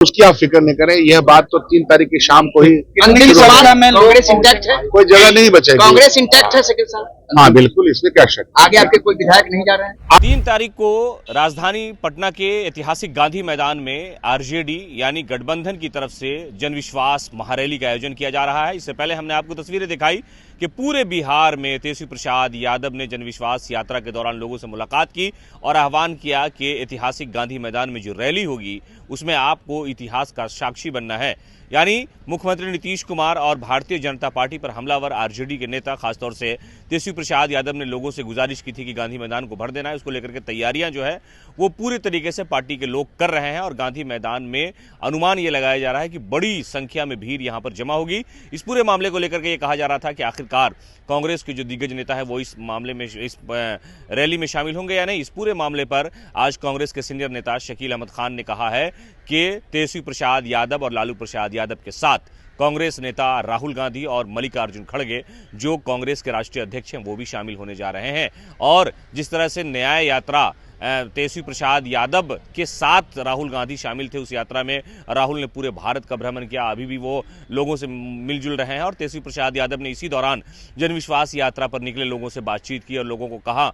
उसकी आप फिक्र नहीं करें। यह बात तो 3 तारीख की शाम को ही अंतिम सवाल में कांग्रेस इंटैक्ट है, कोई जगह नहीं बचेगी। कांग्रेस इंटैक्ट है शकील साहब? हाँ बिल्कुल, इसमें क्या शक। आगे आपके कोई विधायक नहीं जा रहे हैं? 3 तारीख को राजधानी पटना के ऐतिहासिक गांधी मैदान में आरजेडी यानी गठबंधन की तरफ से जनविश्वास महारैली का आयोजन किया जा रहा है। इससे पहले हमने आपको तस्वीरें दिखाई कि पूरे बिहार में तेजस्वी प्रसाद यादव ने जनविश्वास यात्रा के दौरान लोगों से मुलाकात की और आह्वान किया कि ऐतिहासिक गांधी मैदान में जो रैली होगी उसमें आपको इतिहास का साक्षी बनना है। यानी मुख्यमंत्री नीतीश कुमार और भारतीय जनता पार्टी पर हमलावर आरजेडी के नेता खासतौर से तेजस्वी प्रसाद यादव ने लोगों से गुजारिश की थी कि गांधी मैदान को भर देना है। उसको लेकर के तैयारियां जो है वो पूरे तरीके से पार्टी के लोग कर रहे हैं और गांधी मैदान में अनुमान ये लगाया जा रहा है कि बड़ी संख्या में भीड़ यहां पर जमा होगी। इस पूरे मामले को लेकर के ये कहा जा रहा था कि आखिरकार कांग्रेस के जो दिग्गज नेता है वो इस मामले में इस रैली में शामिल होंगे या नहीं। इस पूरे मामले पर आज कांग्रेस के सीनियर नेता शकील अहमद खान ने कहा है कि तेजस्वी प्रसाद यादव और लालू प्रसाद यादव के साथ कांग्रेस नेता राहुल गांधी और मल्लिकार्जुन खड़गे जो कांग्रेस के राष्ट्रीय अध्यक्ष हैं वो भी शामिल होने जा रहे हैं। और जिस तरह से न्याय यात्रा तेजस्वी प्रसाद यादव के साथ राहुल गांधी शामिल थे, उस यात्रा में राहुल ने पूरे भारत का भ्रमण किया, अभी भी वो लोगों से मिलजुल रहे हैं। और तेजस्वी प्रसाद यादव ने इसी दौरान जनविश्वास यात्रा पर निकले लोगों से बातचीत की और लोगों को कहा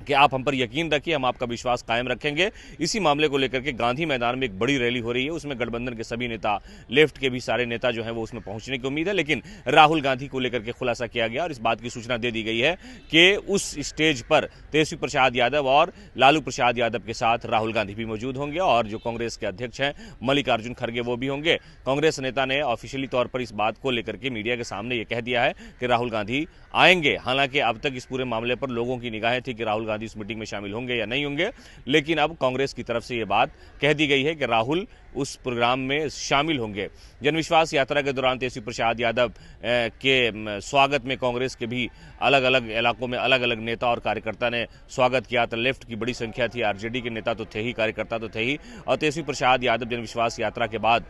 कि आप हम पर यकीन रखिए, हम आपका विश्वास कायम रखेंगे। इसी मामले को लेकर के गांधी मैदान में एक बड़ी रैली हो रही है, उसमें गठबंधन के सभी नेता, लेफ्ट के भी सारे नेता जो हैं वो उसमें पहुंचने की उम्मीद है। लेकिन राहुल गांधी को लेकर के खुलासा किया गया और इस बात की सूचना दे दी गई है कि उस स्टेज पर तेजस्वी प्रसाद यादव और लालू प्रसाद यादव के साथ राहुल गांधी भी मौजूद होंगे और जो कांग्रेस के अध्यक्ष हैं मल्लिकार्जुन खड़गे वो भी होंगे। कांग्रेस नेता ने ऑफिशियली तौर पर इस बात को लेकर के मीडिया के सामने ये कह दिया है कि राहुल गांधी आएंगे। हालांकि अब तक इस पूरे मामले पर लोगों की निगाहें थी कि राहुल गांधी इस मीटिंग में शामिल होंगे या नहीं होंगे, लेकिन अब कांग्रेस की तरफ से यह बात कह दी गई है कि राहुल उस प्रोग्राम में शामिल होंगे। जनविश्वास यात्रा के दौरान तेजस्वी प्रसाद यादव के स्वागत में कांग्रेस के भी अलग अलग इलाकों में अलग अलग नेता और कार्यकर्ता ने स्वागत किया। तो लेफ्ट की बड़ी संख्या थी, आरजेडी के नेता तो थे ही, कार्यकर्ता तो थे ही। और तेजस्वी प्रसाद यादव जनविश्वास यात्रा के बाद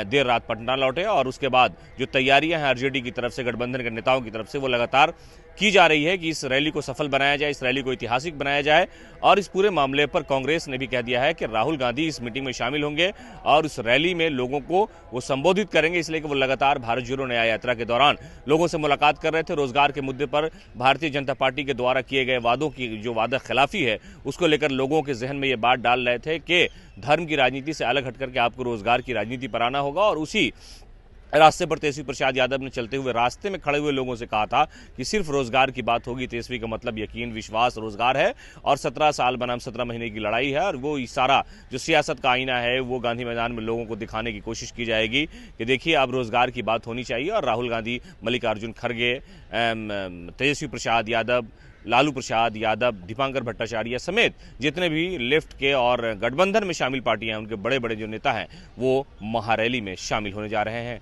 देर रात पटना लौटे और उसके बाद जो तैयारियां हैं आरजेडी की तरफ से, गठबंधन के नेताओं की तरफ से, वो लगातार की जा रही है कि इस रैली को सफल बनाया जाए, इस रैली को ऐतिहासिक बनाया जाए। और इस पूरे मामले पर कांग्रेस ने भी कह दिया है कि राहुल गांधी इस मीटिंग में शामिल होंगे और उस रैली में लोगों को वो संबोधित करेंगे, इसलिए कि वो लगातार भारत जोड़ो न्याय यात्रा के दौरान लोगों से मुलाकात कर रहे थे। रोजगार के मुद्दे पर भारतीय जनता पार्टी के द्वारा किए गए वादों की जो वादा खिलाफी है उसको लेकर लोगों के जहन में ये बात डाल रहे थे कि धर्म की राजनीति से अलग हटकर के आपको रोजगार की राजनीति पर आना होगा। और उसी रास्ते पर तेजस्वी प्रसाद यादव ने चलते हुए रास्ते में खड़े हुए लोगों से कहा था कि सिर्फ रोजगार की बात होगी, तेजस्वी का मतलब यकीन, विश्वास, रोजगार है। और 17 साल बनाम 17 महीने की लड़ाई है और वो सारा जो सियासत का आईना है वो गांधी मैदान में लोगों को दिखाने की कोशिश की जाएगी कि देखिए अब रोजगार की बात होनी चाहिए। और राहुल गांधी, मल्लिकार्जुन खड़गे, तेजस्वी प्रसाद यादव, लालू प्रसाद यादव, दीपांकर भट्टाचार्य समेत जितने भी लेफ्ट के और गठबंधन में शामिल पार्टियां हैं उनके बड़े बड़े जो नेता हैं वो महारैली में शामिल होने जा रहे हैं।